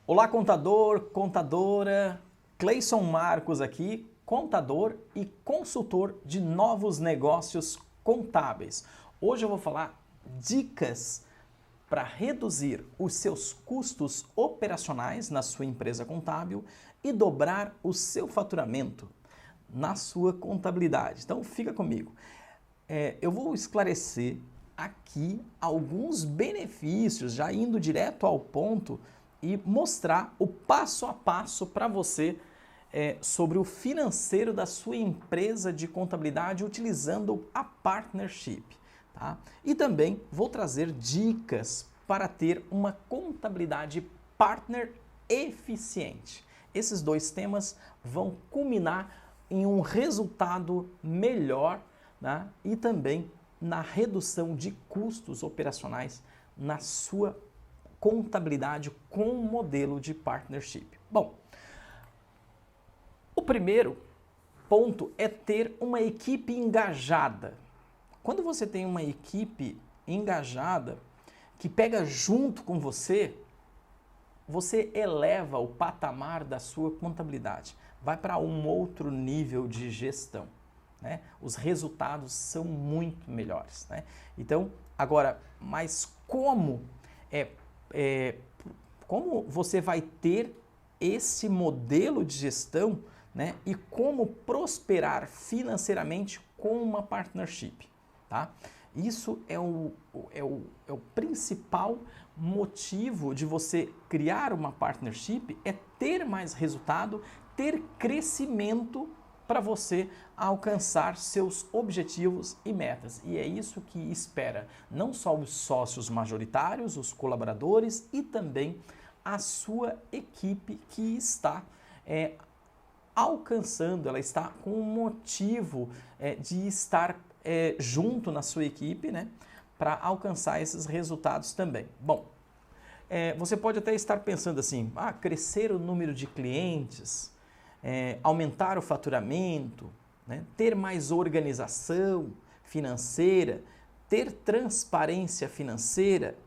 Olá, contador, contadora, Cleison Marcos aqui, contador e consultor de novos negócios contábeis. Hoje eu vou falar dicas para reduzir os seus custos operacionais na sua empresa contábil e dobrar o seu faturamento na sua contabilidade. Então fica comigo. Eu vou esclarecer aqui alguns benefícios, já indo direto ao ponto e mostrar o passo a passo para você sobre o financeiro da sua empresa de contabilidade utilizando a partnership. Tá? E também vou trazer dicas para ter uma contabilidade partner eficiente. Esses dois temas vão culminar em um resultado melhor, né? E também na redução de custos operacionais na sua contabilidade com o modelo de partnership. Bom, o primeiro ponto é ter uma equipe engajada. Quando você tem uma equipe engajada que pega junto com você, você eleva o patamar da sua contabilidade, vai para um outro nível de gestão, né? Os resultados são muito melhores, né? Então, agora, mas como você vai ter esse modelo de gestão, né? E como prosperar financeiramente com uma partnership, tá? Isso é o principal motivo de você criar uma partnership, é ter mais resultado, ter crescimento para você alcançar seus objetivos e metas. E é isso que espera não só os sócios majoritários, os colaboradores e também a sua equipe que está alcançando, ela está com o motivo de estar junto na sua equipe, né, para alcançar esses resultados também. Bom, você pode até estar pensando assim, crescer o número de clientes, aumentar o faturamento, né, ter mais organização financeira, ter transparência financeira.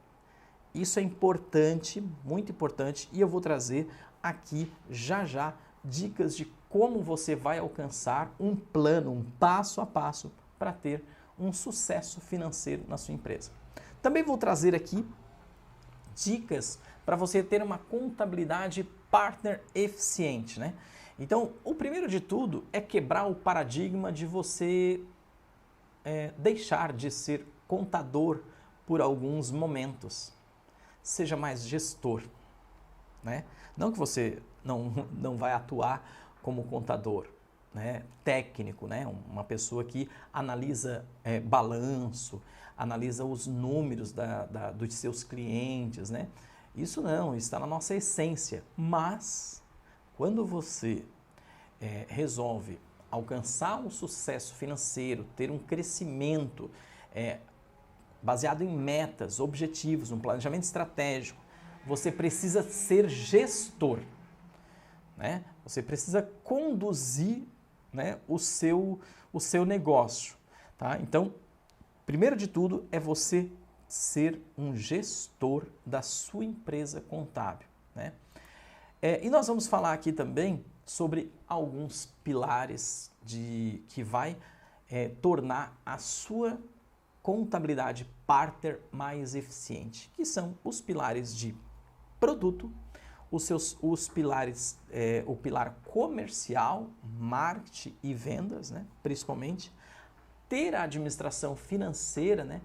Isso é importante, muito importante, e eu vou trazer aqui já dicas de como você vai alcançar um plano, um passo a passo para ter um sucesso financeiro na sua empresa. Também vou trazer aqui dicas para você ter uma contabilidade partner eficiente, né? Então, o primeiro de tudo é quebrar o paradigma de você deixar de ser contador por alguns momentos. Seja mais gestor, né? Não que você não vai atuar como contador, né? Técnico, né? Uma pessoa que analisa balanço, analisa os números dos seus clientes, né? Isso não, está na nossa essência. Mas, quando você resolve alcançar um sucesso financeiro, ter um crescimento baseado em metas, objetivos, um planejamento estratégico, você precisa ser gestor, né? Você precisa conduzir, né, o seu negócio, tá? Então, primeiro de tudo é você ser um gestor da sua empresa contábil, né? E nós vamos falar aqui também sobre alguns pilares que vai tornar a sua contabilidade partner mais eficiente, que são os pilares de produto, os pilares, o pilar comercial, marketing e vendas, né, principalmente, ter a administração financeira, né,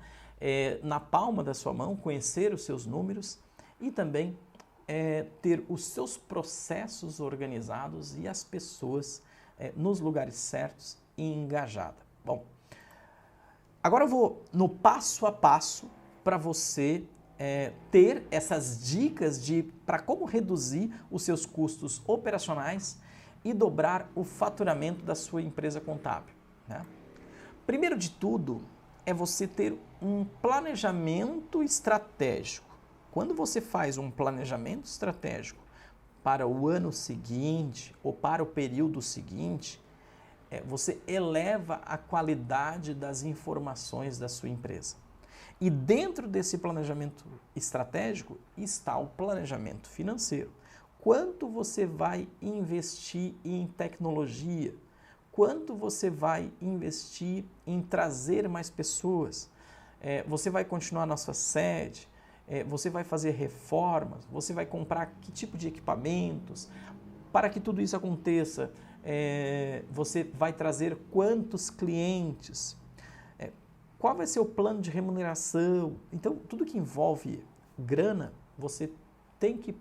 na palma da sua mão, conhecer os seus números e também ter os seus processos organizados e as pessoas nos lugares certos e engajada. Bom, agora eu vou no passo a passo para você ter essas dicas para como reduzir os seus custos operacionais e dobrar o faturamento da sua empresa contábil, né? Primeiro de tudo é você ter um planejamento estratégico. Quando você faz um planejamento estratégico para o ano seguinte ou para o período seguinte, você eleva a qualidade das informações da sua empresa. E dentro desse planejamento estratégico está o planejamento financeiro. quanto você vai investir em tecnologia, quanto você vai investir em trazer mais pessoas. Você vai continuar na sua sede, você vai fazer reformas, você vai comprar que tipo de equipamentos. Para que tudo isso aconteça, você vai trazer quantos clientes, qual vai ser o plano de remuneração. Então, tudo que envolve grana, você tem que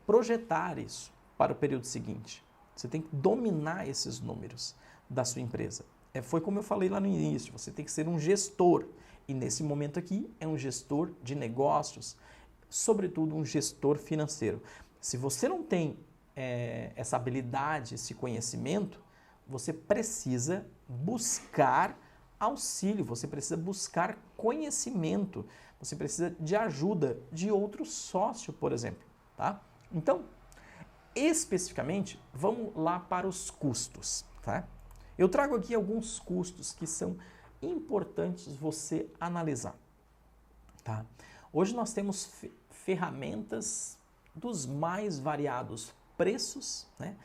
projetar isso para o período seguinte. Você tem que dominar esses números da sua empresa. Foi como eu falei lá no início, você tem que ser um gestor. E nesse momento aqui, é um gestor de negócios, sobretudo um gestor financeiro. Se você não tem essa habilidade, esse conhecimento, você precisa buscar auxílio, você precisa buscar conhecimento, você precisa de ajuda de outro sócio, por exemplo. Tá? Então, especificamente, vamos lá para os custos. Tá? Eu trago aqui alguns custos que são importantes você analisar. Tá? Hoje nós temos ferramentas dos mais variados preços, né?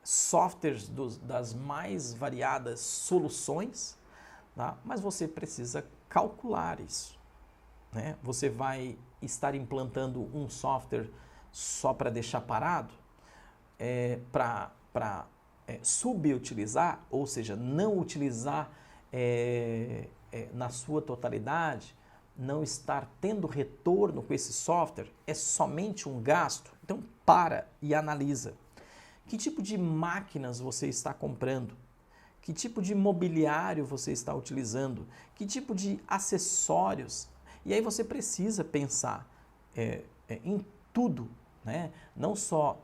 Softwares das mais variadas soluções, tá? Mas você precisa calcular isso. Né? Você vai estar implantando um software só para deixar parado, para subutilizar, ou seja, não utilizar na sua totalidade, não estar tendo retorno com esse software, é somente um gasto. Então, para e analisa. Que tipo de máquinas você está comprando? Que tipo de mobiliário você está utilizando? Que tipo de acessórios? E aí você precisa pensar em tudo, né? Não só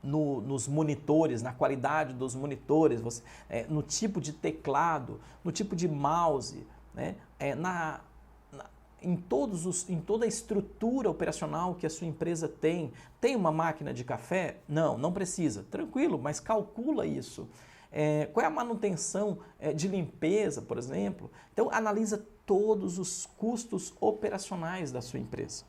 nos monitores, na qualidade dos monitores, no tipo de teclado, no tipo de mouse, né? Em toda a estrutura operacional que a sua empresa tem. Tem uma máquina de café? Não, não precisa. Tranquilo, mas calcula isso. Qual é a manutenção de limpeza, por exemplo? Então, analisa todos os custos operacionais da sua empresa.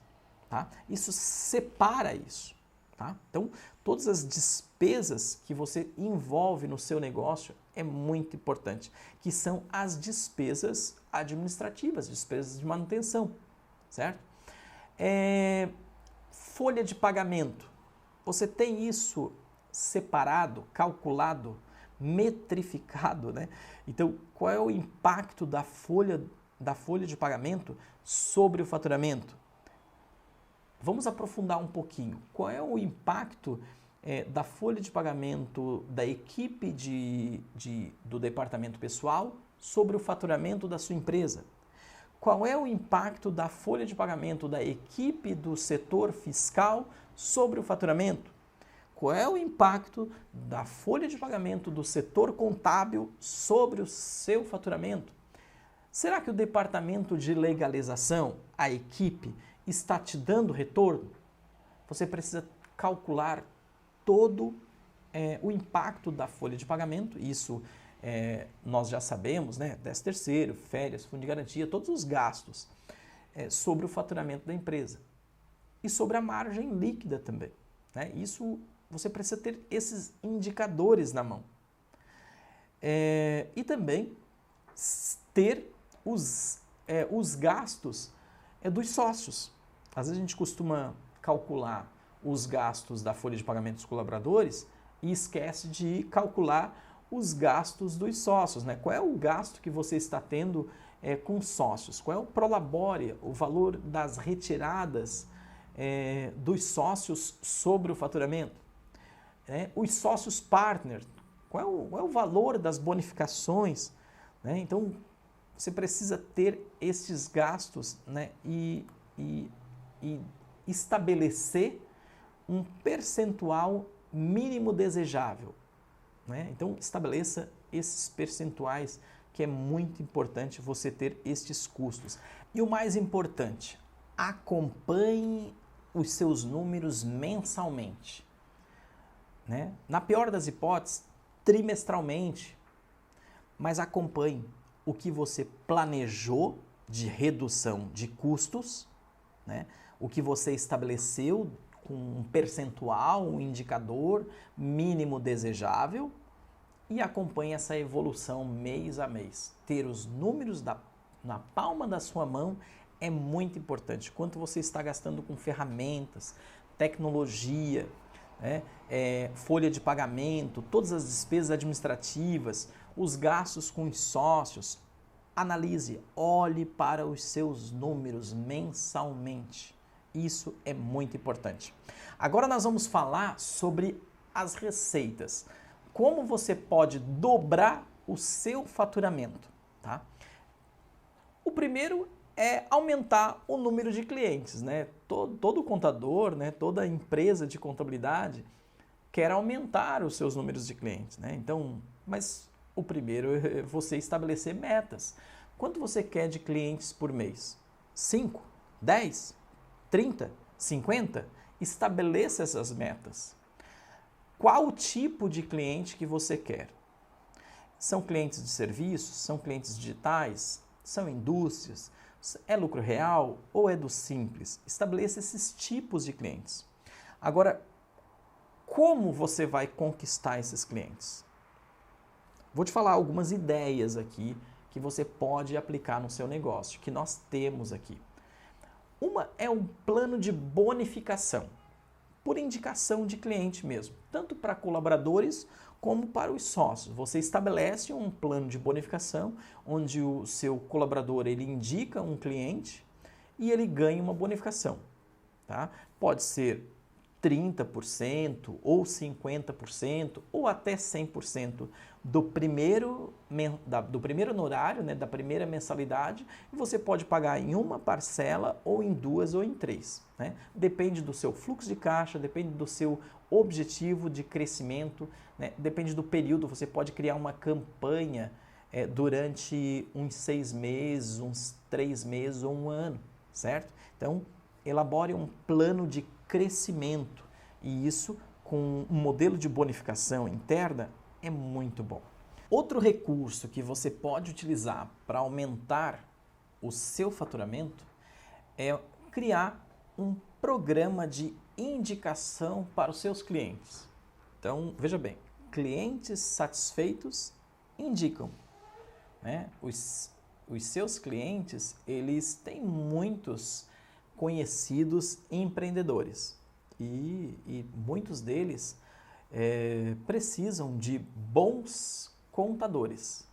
Tá? Isso separa isso. Tá? Então, todas as despesas que você envolve no seu negócio é muito importante, que são as despesas administrativas, despesas de manutenção, certo? Folha de pagamento. Você tem isso separado, calculado, metrificado, né? Então, qual é o impacto da folha de pagamento sobre o faturamento? Vamos aprofundar um pouquinho. Qual é o impacto da folha de pagamento da equipe do departamento pessoal sobre o faturamento da sua empresa? Qual é o impacto da folha de pagamento da equipe do setor fiscal sobre o faturamento? Qual é o impacto da folha de pagamento do setor contábil sobre o seu faturamento? Será que o departamento de legalização, a equipe, está te dando retorno? Você precisa calcular todo o impacto da folha de pagamento. Isso nós já sabemos, né? 13º, férias, fundo de garantia, todos os gastos sobre o faturamento da empresa. E sobre a margem líquida também. Né? Isso você precisa ter esses indicadores na mão. E também ter os gastos dos sócios. Às vezes a gente costuma calcular os gastos da folha de pagamento dos colaboradores e esquece de calcular os gastos dos sócios, né? Qual é o gasto que você está tendo com sócios? Qual é o prolabore, o valor das retiradas dos sócios sobre o faturamento? Os sócios partner, qual é o valor das bonificações? Né? Então, você precisa ter esses gastos, né? e estabelecer um percentual mínimo desejável. Né? Então, estabeleça esses percentuais, que é muito importante você ter estes custos. E o mais importante, acompanhe os seus números mensalmente. Né? Na pior das hipóteses, trimestralmente, mas acompanhe o que você planejou de redução de custos, né? O que você estabeleceu com um percentual, um indicador mínimo desejável e acompanhe essa evolução mês a mês. Ter os números na palma da sua mão é muito importante. Quanto você está gastando com ferramentas, tecnologia, né, folha de pagamento, todas as despesas administrativas, os gastos com os sócios. Analise, olhe para os seus números mensalmente. Isso é muito importante. Agora nós vamos falar sobre as receitas. Como você pode dobrar o seu faturamento, tá? O primeiro é aumentar o número de clientes, né? Todo contador, né? Toda empresa de contabilidade quer aumentar os seus números de clientes, né? Então, mas o primeiro é você estabelecer metas. Quanto você quer de clientes por mês? 5, 10, 30, 50? Estabeleça essas metas. Qual o tipo de cliente que você quer? São clientes de serviços? São clientes digitais? São indústrias? É lucro real ou é do simples? Estabeleça esses tipos de clientes. Agora, como você vai conquistar esses clientes? Vou te falar algumas ideias aqui que você pode aplicar no seu negócio, que nós temos aqui. Uma é um plano de bonificação, por indicação de cliente mesmo, tanto para colaboradores como para os sócios. Você estabelece um plano de bonificação, onde o seu colaborador ele indica um cliente e ele ganha uma bonificação. Tá? Pode ser 30% ou 50% ou até 100% do primeiro honorário, né, da primeira mensalidade, e você pode pagar em uma parcela ou em duas ou em três. Né? Depende do seu fluxo de caixa, depende do seu objetivo de crescimento, né? Depende do período, você pode criar uma campanha durante uns 6 meses, uns 3 meses ou um ano, certo? Então, elabore um plano de crescimento e isso com um modelo de bonificação interna é muito bom. Outro recurso que você pode utilizar para aumentar o seu faturamento é criar um programa de indicação para os seus clientes. Então, veja bem, clientes satisfeitos indicam, né? Os seus clientes, eles têm muitos conhecidos empreendedores e muitos deles precisam de bons contadores.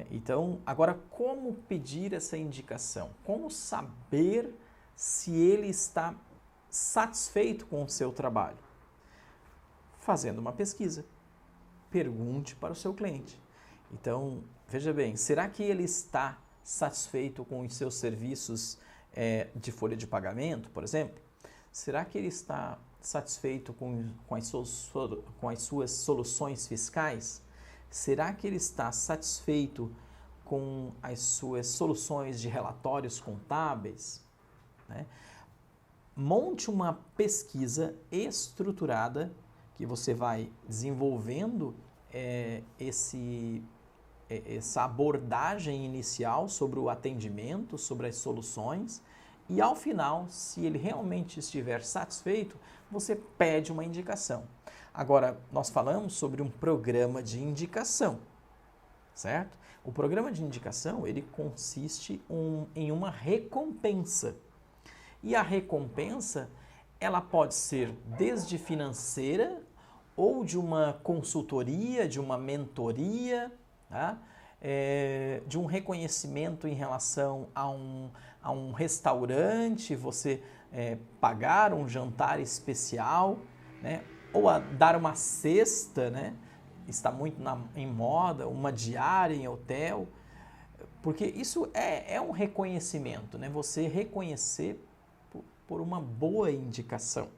Então, agora como pedir essa indicação? Como saber se ele está satisfeito com o seu trabalho? Fazendo uma pesquisa. Pergunte para o seu cliente. Então, veja bem, será que ele está satisfeito com os seus serviços de folha de pagamento, por exemplo? Será que ele está satisfeito com as suas soluções fiscais? Será que ele está satisfeito com as suas soluções de relatórios contábeis? Né? Monte uma pesquisa estruturada que você vai desenvolvendo essa abordagem inicial sobre o atendimento, sobre as soluções, e ao final, se ele realmente estiver satisfeito, você pede uma indicação. Agora, nós falamos sobre um programa de indicação, certo? O programa de indicação, ele consiste em uma recompensa. E a recompensa, ela pode ser desde financeira ou de uma consultoria, de uma mentoria, tá? De um reconhecimento em relação a um restaurante, você pagar um jantar especial, né? Ou a dar uma cesta, né? Está muito em moda, uma diária em hotel, porque isso é um reconhecimento, né? Você reconhecer por uma boa indicação.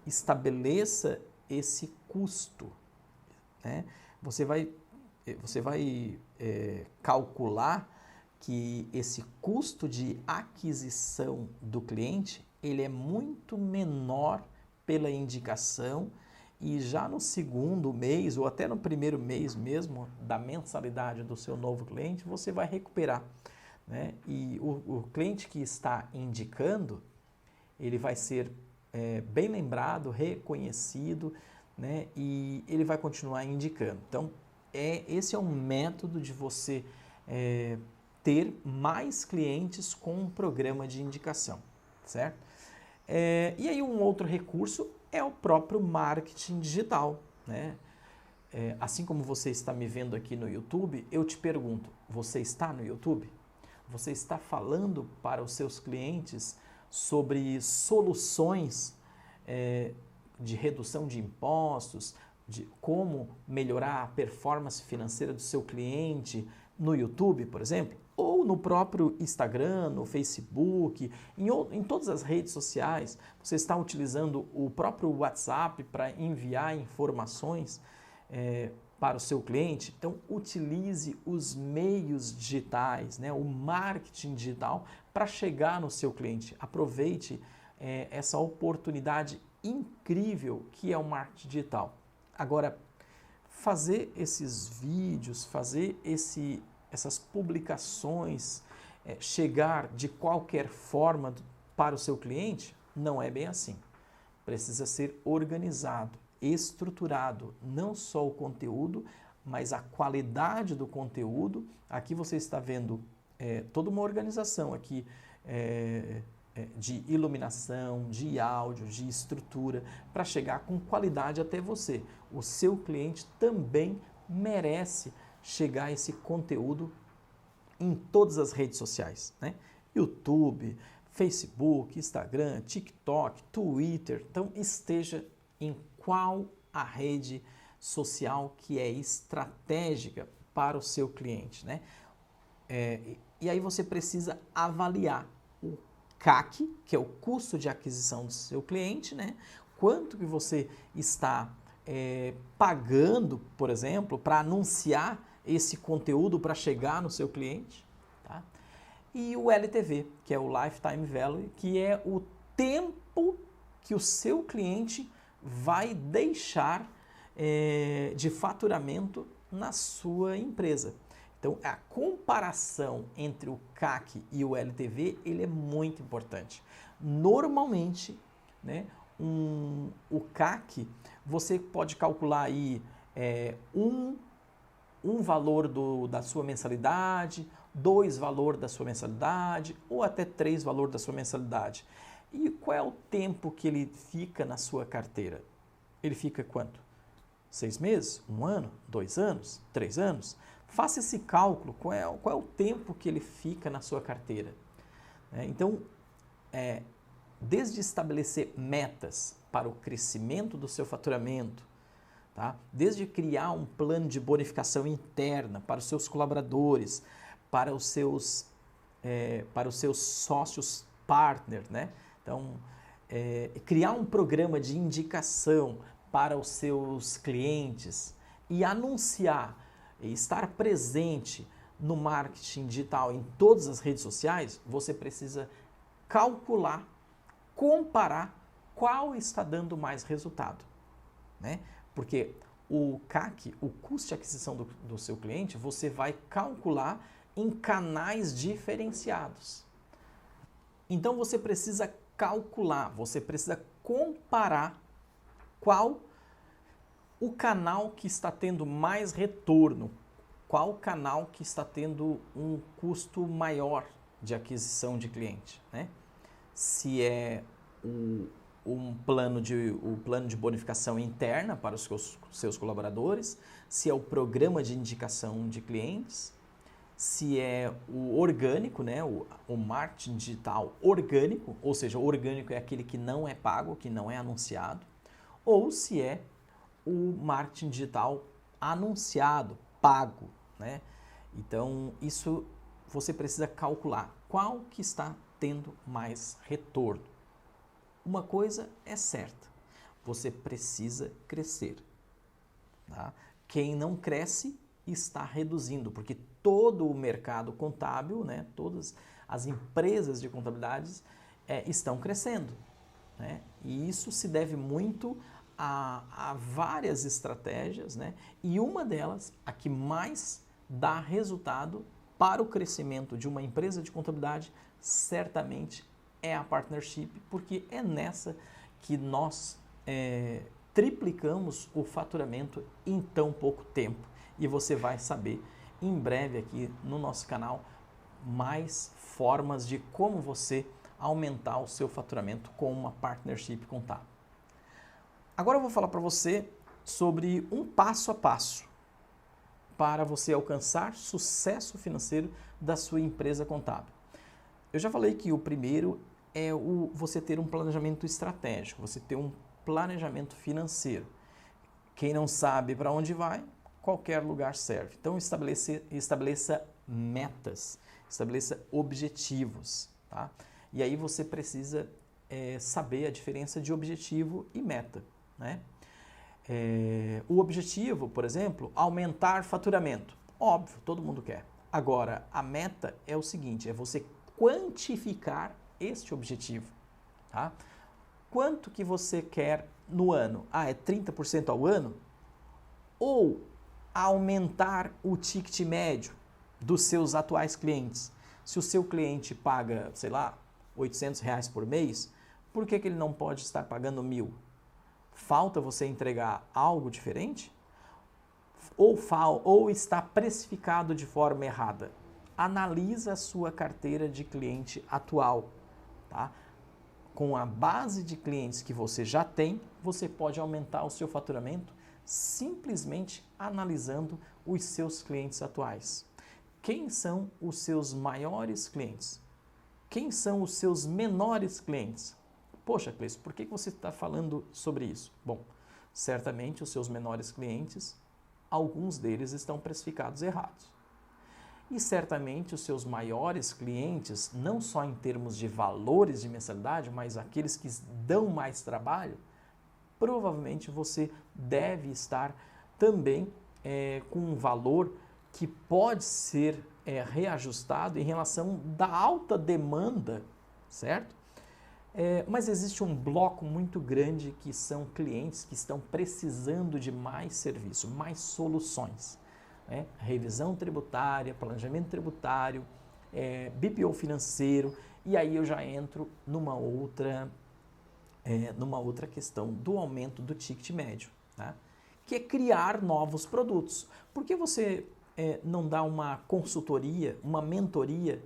Estabeleça esse custo, né? Você vai calcular que esse custo de aquisição do cliente ele é muito menor pela indicação e já no segundo mês ou até no primeiro mês mesmo da mensalidade do seu novo cliente você vai recuperar, né? E o cliente que está indicando ele vai ser bem lembrado, reconhecido, né? E ele vai continuar indicando. Então, esse é um método de você ter mais clientes com um programa de indicação, certo? E aí um outro recurso é o próprio marketing digital, né? Assim como você está me vendo aqui no YouTube, eu te pergunto, você está no YouTube? Você está falando para os seus clientes sobre soluções de redução de impostos, de como melhorar a performance financeira do seu cliente no YouTube, por exemplo? Ou no próprio Instagram, no Facebook, em todas as redes sociais? Você está utilizando o próprio WhatsApp para enviar informações para o seu cliente? Então, utilize os meios digitais, né, o marketing digital para chegar no seu cliente. Aproveite essa oportunidade incrível que é o marketing digital. Agora, fazer esses vídeos, fazer essas publicações, chegar de qualquer forma para o seu cliente, não é bem assim. Precisa ser organizado, estruturado, não só o conteúdo, mas a qualidade do conteúdo. Aqui você está vendo toda uma organização aqui de iluminação, de áudio, de estrutura, para chegar com qualidade até você. O seu cliente também merece chegar a esse conteúdo em todas as redes sociais, né? YouTube, Facebook, Instagram, TikTok, Twitter. Então, esteja em qual a rede social que é estratégica para o seu cliente, né? E aí você precisa avaliar o CAC, que é o custo de aquisição do seu cliente, né? Quanto que você está pagando, por exemplo, para anunciar esse conteúdo para chegar no seu cliente, tá? E o LTV, que é o Lifetime Value, que é o tempo que o seu cliente vai deixar de faturamento na sua empresa. Então, a comparação entre o CAC e o LTV, ele é muito importante. Normalmente, né, o CAC, você pode calcular aí um valor da sua mensalidade, 2 valor da sua mensalidade ou até 3 valor da sua mensalidade. E qual é o tempo que ele fica na sua carteira? Ele fica quanto? 6 meses? 1 ano? 2 anos? 3 anos? Faça esse cálculo, qual é o tempo que ele fica na sua carteira. Então, desde estabelecer metas para o crescimento do seu faturamento, tá? Desde criar um plano de bonificação interna para os seus colaboradores, para os seus sócios partner, né? Então, criar um programa de indicação para os seus clientes e anunciar, e estar presente no marketing digital em todas as redes sociais, você precisa calcular, comparar qual está dando mais resultado, né? Porque o CAC, o custo de aquisição do seu cliente, você vai calcular em canais diferenciados. Então você precisa calcular, você precisa comparar qual o canal que está tendo mais retorno, qual canal que está tendo um custo maior de aquisição de cliente, né? Se é o plano de bonificação interna para os seus colaboradores, se é o programa de indicação de clientes, se é o orgânico, né? o marketing digital orgânico, ou seja, o orgânico é aquele que não é pago, que não é anunciado, ou se é o marketing digital anunciado, pago, né? Então, isso você precisa calcular qual que está tendo mais retorno. Uma coisa é certa, você precisa crescer, tá? Quem não cresce está reduzindo, porque todo o mercado contábil, né, todas as empresas de contabilidade estão crescendo, né? E isso se deve muito a várias estratégias, né? E uma delas, a que mais dá resultado para o crescimento de uma empresa de contabilidade, certamente é a partnership, porque é nessa que nós triplicamos o faturamento em tão pouco tempo. E você vai saber em breve aqui no nosso canal mais formas de como você aumentar o seu faturamento com uma partnership contábil. Agora eu vou falar para você sobre um passo a passo para você alcançar sucesso financeiro da sua empresa contábil. Eu já falei que o primeiro é você ter um planejamento estratégico, você ter um planejamento financeiro. Quem não sabe para onde vai, qualquer lugar serve. Então estabeleça metas, estabeleça objetivos, tá? E aí você precisa saber a diferença de objetivo e meta, né? O objetivo, por exemplo, aumentar faturamento. Óbvio, todo mundo quer. Agora, a meta é o seguinte, é você quantificar este objetivo, tá? Quanto que você quer no ano? É 30% ao ano? Ou aumentar o ticket médio dos seus atuais clientes? Se o seu cliente paga, sei lá, R$800 por mês, por que ele não pode estar pagando 1.000? Falta você entregar algo diferente? Ou está precificado de forma errada? Analisa a sua carteira de cliente atual, tá? Com a base de clientes que você já tem, você pode aumentar o seu faturamento simplesmente analisando os seus clientes atuais. Quem são os seus maiores clientes? Quem são os seus menores clientes? Poxa, Cleiton, por que você está falando sobre isso? Bom, certamente os seus menores clientes, alguns deles estão precificados errados. E certamente os seus maiores clientes, não só em termos de valores de mensalidade, mas aqueles que dão mais trabalho, provavelmente você deve estar também com um valor que pode ser reajustado em relação da alta demanda, certo? Mas existe um bloco muito grande que são clientes que estão precisando de mais serviço, mais soluções. Revisão tributária, planejamento tributário, BPO financeiro, e aí eu já entro numa outra questão do aumento do ticket médio, tá? Que é criar novos produtos. Por que você não dá uma consultoria, uma mentoria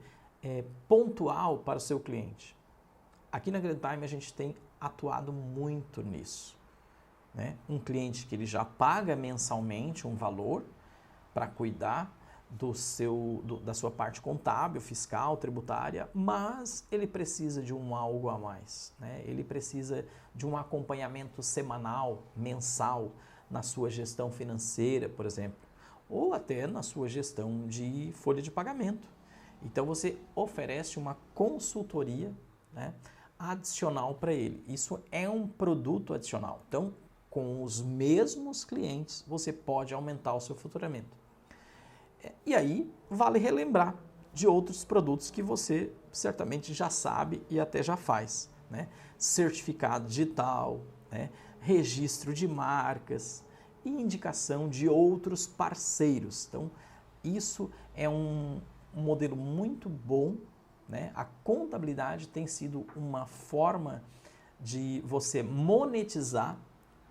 pontual para o seu cliente? Aqui na Grandtime a gente tem atuado muito nisso, né? Um cliente que ele já paga mensalmente um valor para cuidar da sua parte contábil, fiscal, tributária, mas ele precisa de algo a mais, né? Ele precisa de um acompanhamento semanal, mensal, na sua gestão financeira, por exemplo, ou até na sua gestão de folha de pagamento. Então você oferece uma consultoria, né, adicional para ele. Isso é um produto adicional. Então, com os mesmos clientes, você pode aumentar o seu faturamento. E aí, vale relembrar de outros produtos que você certamente já sabe e até já faz, né? Certificado digital, né? Registro de marcas e indicação de outros parceiros. Então, isso é um modelo muito bom, né? A contabilidade tem sido uma forma de você monetizar,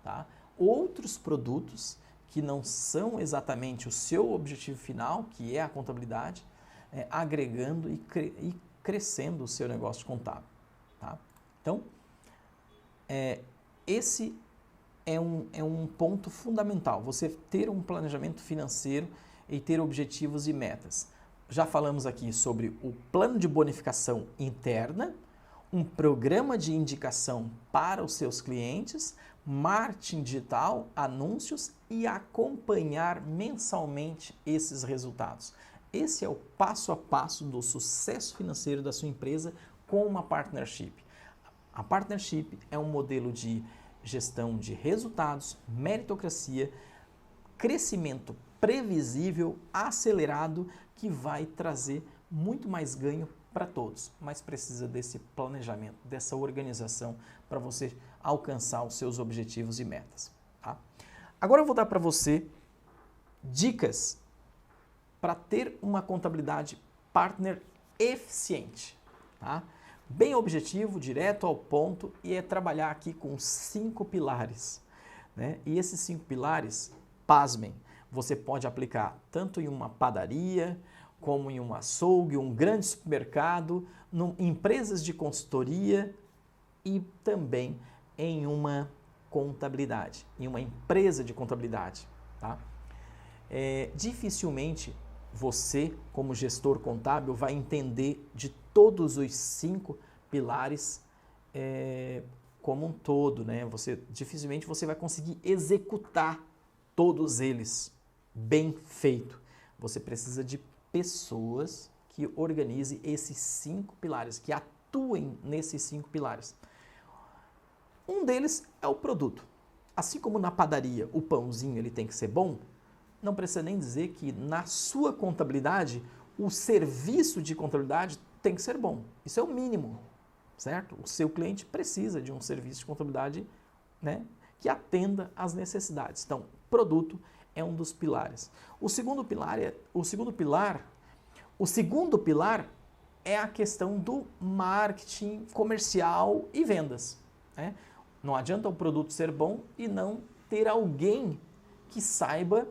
tá, outros produtos que não são exatamente o seu objetivo final, que é a contabilidade, agregando e crescendo o seu negócio contábil, tá? Então, esse é um ponto fundamental, você ter um planejamento financeiro e ter objetivos e metas. Já falamos aqui sobre o plano de bonificação interna, um programa de indicação para os seus clientes, marketing digital, anúncios e acompanhar mensalmente esses resultados. Esse é o passo a passo do sucesso financeiro da sua empresa com uma partnership. A partnership é um modelo de gestão de resultados, meritocracia, crescimento previsível, acelerado, que vai trazer muito mais ganho para todos, mas precisa desse planejamento, dessa organização para você alcançar os seus objetivos e metas, tá? Agora eu vou dar para você dicas para ter uma contabilidade partner eficiente, tá? bem objetivo, direto ao ponto, e é trabalhar aqui com 5 pilares, né? E esses 5 pilares, pasmem, você pode aplicar tanto em uma padaria, como em um açougue, um grande supermercado, empresas de consultoria e também em uma contabilidade, em uma empresa de contabilidade, tá? Dificilmente você, como gestor contábil, vai entender de todos os 5 pilares como um todo, né? Dificilmente você vai conseguir executar todos eles bem feito. Você precisa de pessoas que organizem esses 5 pilares, que atuem nesses 5 pilares. Um deles é o produto. Assim como na padaria o pãozinho ele tem que ser bom, não precisa nem dizer que na sua contabilidade o serviço de contabilidade tem que ser bom. Isso é o mínimo, certo? O seu cliente precisa de um serviço de contabilidade, né, que atenda às necessidades. Então, produto é um dos pilares. O segundo pilar é a questão do marketing comercial e vendas, né? Não adianta o produto ser bom e não ter alguém que saiba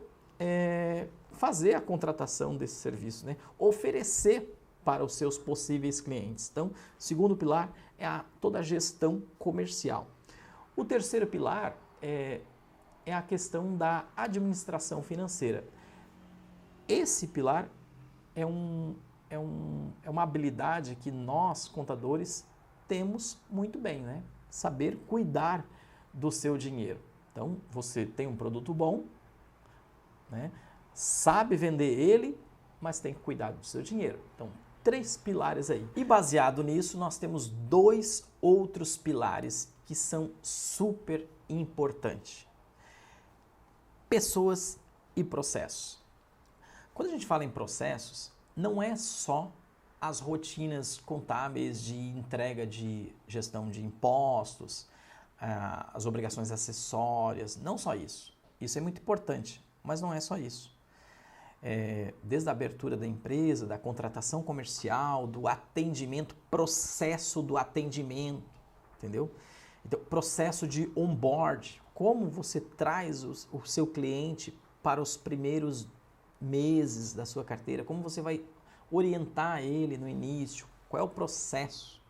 fazer a contratação desse serviço, né? Oferecer para os seus possíveis clientes. Então, o segundo pilar é toda a gestão comercial. O terceiro pilar é a questão da administração financeira. Esse pilar é uma habilidade que nós, contadores, temos muito bem, né? Saber cuidar do seu dinheiro. Então, você tem um produto bom, né? Sabe vender ele, mas tem que cuidar do seu dinheiro. Então, 3 pilares aí. E baseado nisso, nós temos 2 outros pilares que são super importantes. Pessoas e processos. Quando a gente fala em processos, não é só as rotinas contábeis de entrega de gestão de impostos, as obrigações acessórias, não só isso. Isso é muito importante, mas não é só isso. Desde a abertura da empresa, da contratação comercial, do atendimento, processo do atendimento, entendeu? Então, processo de onboard, como você traz o seu cliente para os primeiros meses da sua carteira, como você vai orientar ele no início, qual é o processo,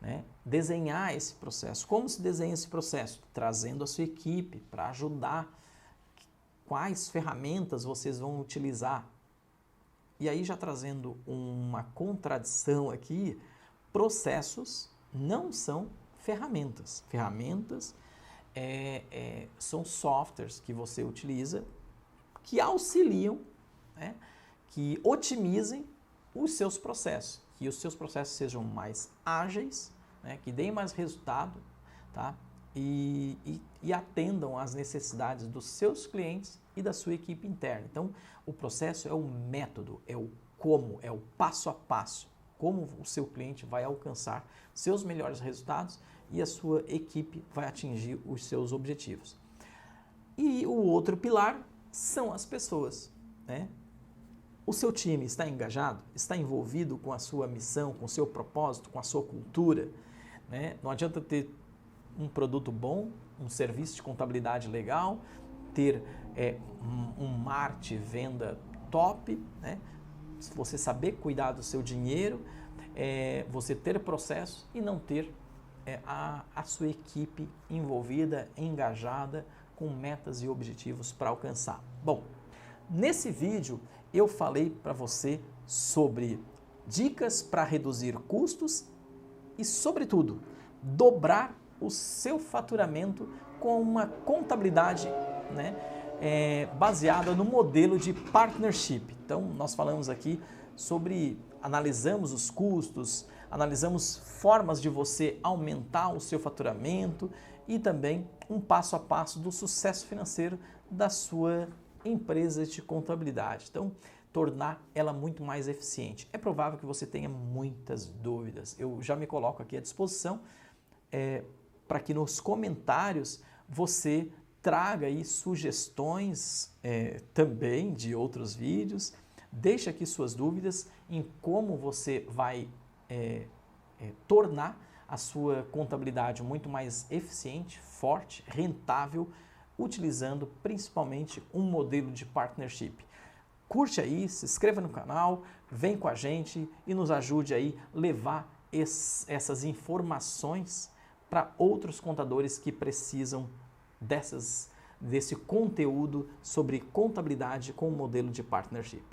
né? Desenhar esse processo. Como se desenha esse processo? Trazendo a sua equipe para ajudar. Quais ferramentas vocês vão utilizar? E aí, já trazendo uma contradição aqui, processos não são ferramentas. Ferramentas são softwares que você utiliza que auxiliam, né, que otimizem os seus processos, que os seus processos sejam mais ágeis, né, que deem mais resultado, tá? E atendam às necessidades dos seus clientes e da sua equipe interna. Então, o processo é o método, é o como, é o passo a passo, como o seu cliente vai alcançar seus melhores resultados e a sua equipe vai atingir os seus objetivos. E o outro pilar são as pessoas, né? O seu time está engajado? Está envolvido com a sua missão, com o seu propósito, com a sua cultura, né? Não adianta ter um produto bom, um serviço de contabilidade legal, ter um marketing venda top, né? Se você saber cuidar do seu dinheiro, você ter processo e não ter a sua equipe envolvida, engajada, com metas e objetivos para alcançar. Bom, nesse vídeo eu falei para você sobre dicas para reduzir custos e, sobretudo, dobrar o seu faturamento com uma contabilidade, né, baseada no modelo de partnership. Então, nós falamos aqui analisamos os custos, analisamos formas de você aumentar o seu faturamento e também um passo a passo do sucesso financeiro da sua empresa de contabilidade. Então, tornar ela muito mais eficiente. É provável que você tenha muitas dúvidas. Eu já me coloco aqui à disposição para que nos comentários você traga aí sugestões também de outros vídeos. Deixe aqui suas dúvidas em como você vai tornar a sua contabilidade muito mais eficiente, forte, rentável, utilizando principalmente um modelo de partnership. Curte aí, se inscreva no canal, vem com a gente e nos ajude aí a levar essas informações para outros contadores que precisam desse conteúdo sobre contabilidade com o modelo de partnership.